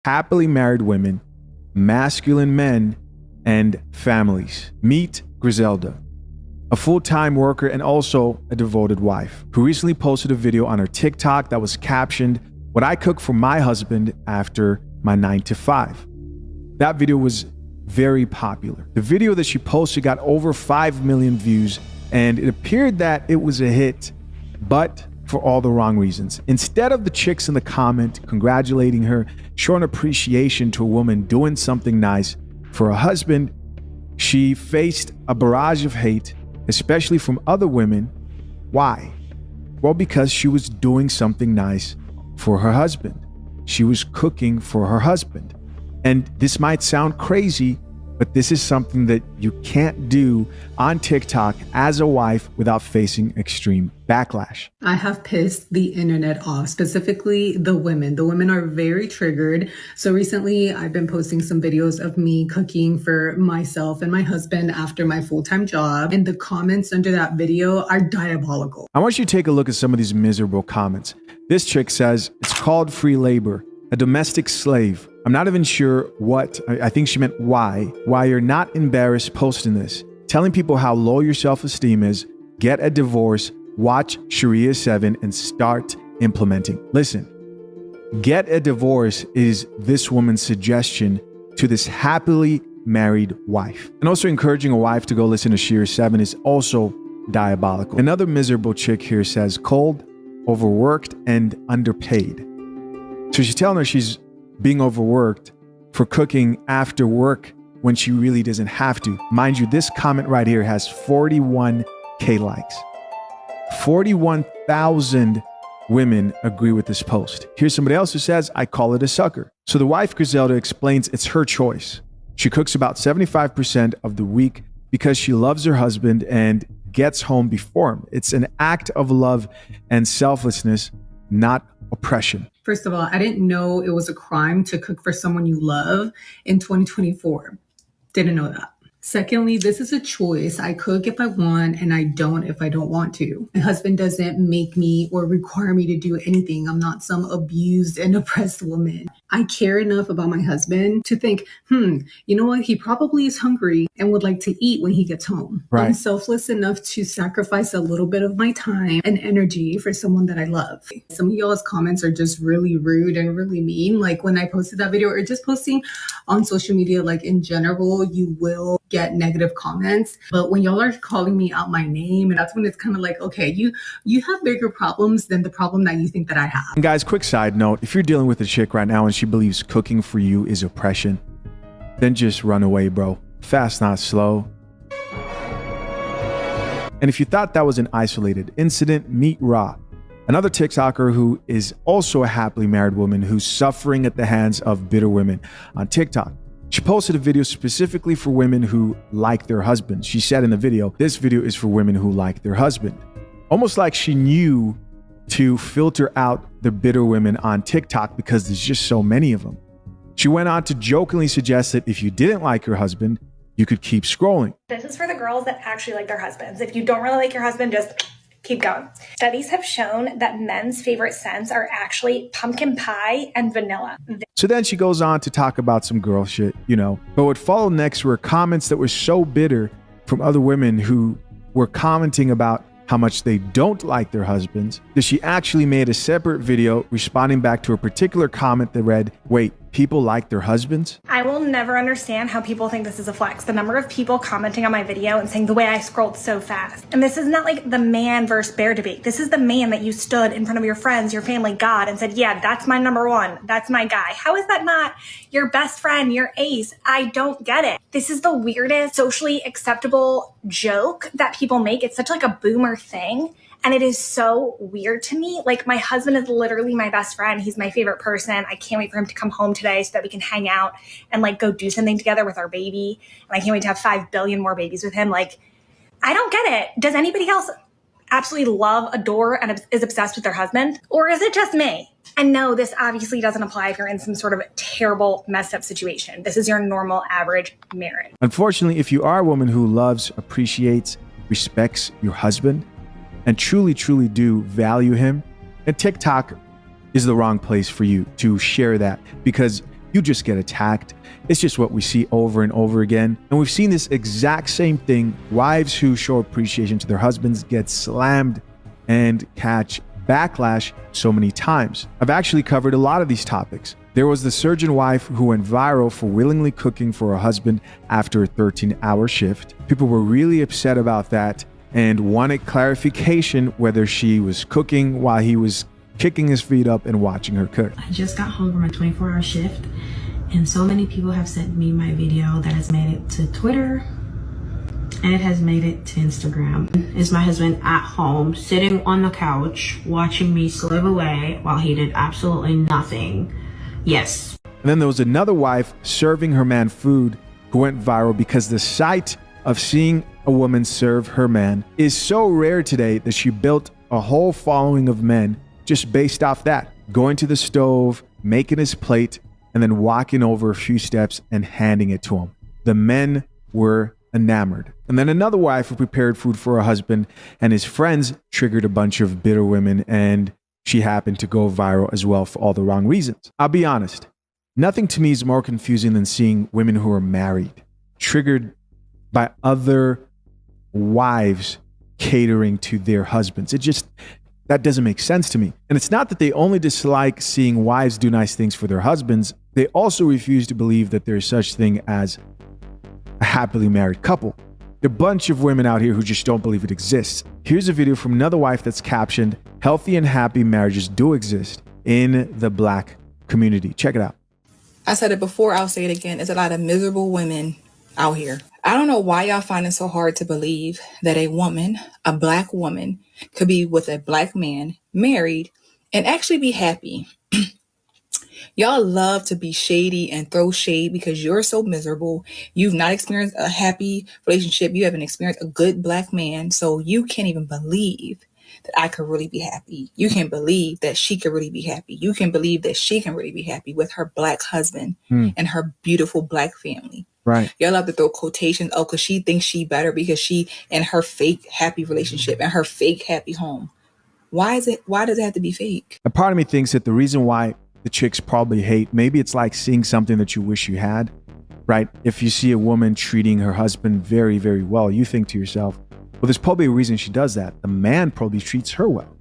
happily married women, masculine men, and families. Meet Griselda, a full-time worker and also a devoted wife, who recently posted a video on her TikTok that was captioned, "What I cook for my husband after my 9 to 5." That video was very popular. The video that she posted got over 5 million views, and it appeared that it was a hit, but for all the wrong reasons. Instead of the chicks in the comment congratulating her, showing appreciation to a woman doing something nice for her husband, she faced a barrage of hate, especially from other women. Why? Well, because she was doing something nice for her husband. She was cooking for her husband. And this might sound crazy, but this is something that you can't do on TikTok as a wife without facing extreme backlash. I have pissed the internet off, specifically the women. The women are very triggered. So recently I've been posting some videos of me cooking for myself and my husband after my full-time job. And the comments under that video are diabolical. I want you to take a look at some of these miserable comments. This chick says, "It's called free labor, a domestic slave. I'm not even sure what," I think she meant why you're not embarrassed posting this, telling people how low your self-esteem is, get a divorce, watch Sharia 7 and start implementing. Listen, get a divorce is this woman's suggestion to this happily married wife. And also encouraging a wife to go listen to Sharia 7 is also diabolical. Another miserable chick here says, "Cold, overworked, and underpaid." So she's telling her she's being overworked for cooking after work when she really doesn't have to. Mind you, this comment right here has 41K likes. 41,000 women agree with this post. Here's somebody else who says, "I call it a sucker." So the wife Griselda explains it's her choice. She cooks about 75% of the week because she loves her husband and gets home before him. It's an act of love and selflessness, not oppression. First of all, I didn't know it was a crime to cook for someone you love in 2024. Didn't know that. Secondly, this is a choice. I cook if I want and I don't if I don't want to. My husband doesn't make me or require me to do anything. I'm not some abused and oppressed woman. I care enough about my husband to think, you know what? He probably is hungry and would like to eat when he gets home. Right. I'm selfless enough to sacrifice a little bit of my time and energy for someone that I love. Some of y'all's comments are just really rude and really mean. Like when I posted that video or just posting on social media, like in general, you will get negative comments. But when y'all are calling me out my name, and that's when it's kind of like, okay, you have bigger problems than the problem that you think that I have. And guys, quick side note, if you're dealing with a chick right now and she believes cooking for you is oppression, then just run away, bro. Fast, not slow. And if you thought that was an isolated incident, meet Ra, another TikToker who is also a happily married woman who's suffering at the hands of bitter women on TikTok. She posted a video specifically for women who like their husband. She said in the video, this video is for women who like their husband. Almost like she knew to filter out the bitter women on TikTok because there's just so many of them. She went on to jokingly suggest that if you didn't like your husband, you could keep scrolling. This is for the girls that actually like their husbands. If you don't really like your husband, just keep going. Studies have shown that men's favorite scents are actually pumpkin pie and vanilla. So then she goes on to talk about some girl shit, you know. But what followed next were comments that were so bitter from other women who were commenting about how much they don't like their husbands, that she actually made a separate video responding back to a particular comment that read, "Wait, people like their husbands?" I will never understand how people think this is a flex. The number of people commenting on my video and saying the way I scrolled so fast. And this is not like the man versus bear debate. This is the man that you stood in front of your friends, your family, God, and said, yeah, that's my number one. That's my guy. How is that not your best friend, your ace? I don't get it. This is the weirdest socially acceptable joke that people make. It's such like a boomer thing. And it is so weird to me. Like, my husband is literally my best friend. He's my favorite person. I can't wait for him to come home today so that we can hang out and like go do something together with our baby. And I can't wait to have 5 billion more babies with him. Like, I don't get it. Does anybody else absolutely love, adore, and is obsessed with their husband? Or is it just me? And no, this obviously doesn't apply if you're in some sort of terrible, messed up situation. This is your normal, average marriage. Unfortunately, if you are a woman who loves, appreciates, respects your husband, and truly do value him, and TikTok is the wrong place for you to share that, because you just get attacked. It's just what we see over and over again. And we've seen this exact same thing. Wives who show appreciation to their husbands get slammed and catch backlash so many times. I've actually covered a lot of these topics. There was the surgeon wife who went viral for willingly cooking for her husband after a 13-hour shift. People were really upset about that and wanted clarification whether she was cooking while he was kicking his feet up and watching her cook. I just got home from a 24-hour shift, and so many people have sent me my video that has made it to Twitter, and it has made it to Instagram. It's my husband at home, sitting on the couch, watching me slave away while he did absolutely nothing. Yes. And then there was another wife serving her man food who went viral because the sight of seeing a woman serve her man is so rare today that she built a whole following of men just based off that. Going to the stove, making his plate, and then walking over a few steps and handing it to him. The men were enamored. And then another wife who prepared food for her husband and his friends triggered a bunch of bitter women, and she happened to go viral as well for all the wrong reasons. I'll be honest, nothing to me is more confusing than seeing women who are married triggered by other wives catering to their husbands. That doesn't make sense to me. And it's not that they only dislike seeing wives do nice things for their husbands. They also refuse to believe that there is such thing as a happily married couple. There are a bunch of women out here who just don't believe it exists. Here's a video from another wife that's captioned, "Healthy and happy marriages do exist in the Black community." Check it out. I said it before, I'll say it again. There's a lot of miserable women out here. I don't know why y'all find it so hard to believe that a woman, a Black woman, could be with a Black man, married, and actually be happy. Y'all love to be shady and throw shade because you're so miserable. You've not experienced a happy relationship. You haven't experienced a good Black man. So you can't even believe that I could really be happy. You can't believe that she could really be happy. You can believe that she can really be happy with her Black husband and her beautiful Black family. Right. Y'all love to throw quotations. Oh, because she thinks she better because she in her fake happy relationship and her fake happy home. Why does it have to be fake? A part of me thinks that the reason why the chicks probably hate, maybe it's like seeing something that you wish you had, right? If you see a woman treating her husband very, very well, you think to yourself, well, there's probably a reason she does that. The man probably treats her well.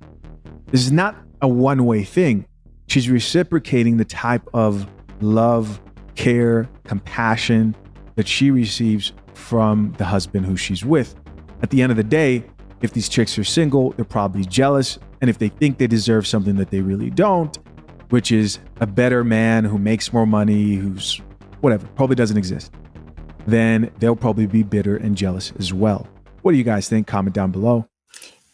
This is not a one-way thing. She's reciprocating the type of love, care, compassion that she receives from the husband who she's with. At the end of the day, if these chicks are single, they're probably jealous. And if they think they deserve something that they really don't, which is a better man who makes more money, who's whatever, probably doesn't exist, then they'll probably be bitter and jealous as well. What do you guys think? Comment down below.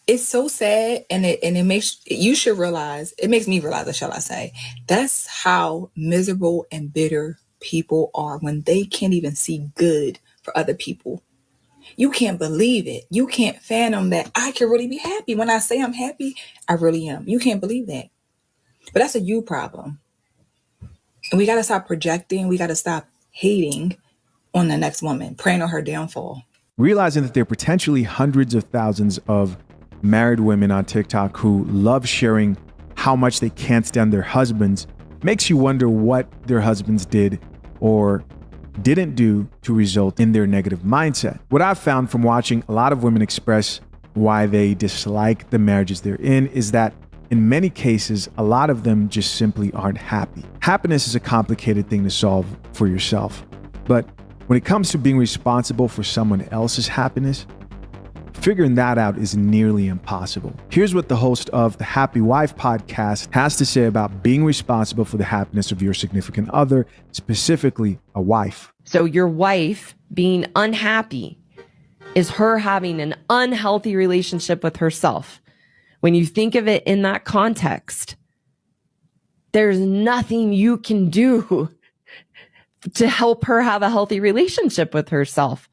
It's so sad, and it makes you should realize, it makes me realize, shall I say, that's how miserable and bitter people are when they can't even see good for other people. You can't believe it. You can't fathom that I can really be happy. When I say I'm happy, I really am. You can't believe that. But that's a you problem. And we got to stop projecting. We got to stop hating on the next woman, praying on her downfall. Realizing that there are potentially hundreds of thousands of married women on TikTok who love sharing how much they can't stand their husbands makes you wonder what their husbands did or didn't do to result in their negative mindset. What I've found from watching a lot of women express why they dislike the marriages they're in is that in many cases, a lot of them just simply aren't happy. Happiness is a complicated thing to solve for yourself. But when it comes to being responsible for someone else's happiness, figuring that out is nearly impossible. Here's what the host of the Happy Wife podcast has to say about being responsible for the happiness of your significant other, specifically a wife. So your wife being unhappy is her having an unhealthy relationship with herself. When you think of it in that context, there's nothing you can do to help her have a healthy relationship with herself.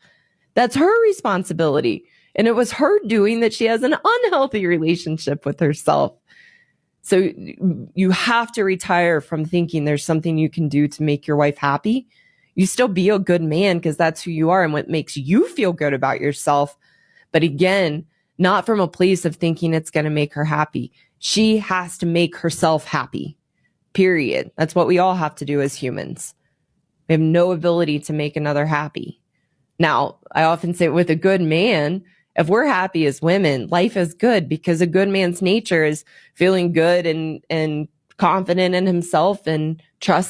That's her responsibility. And it was her doing that she has an unhealthy relationship with herself. So you have to retire from thinking there's something you can do to make your wife happy. You still be a good man because that's who you are and what makes you feel good about yourself. But again, not from a place of thinking it's going to make her happy. She has to make herself happy. period. That's what we all have to do as humans. We have no ability to make another happy. Now, I often say with a good man, if we're happy as women, life is good, because a good man's nature is feeling good and confident in himself and trust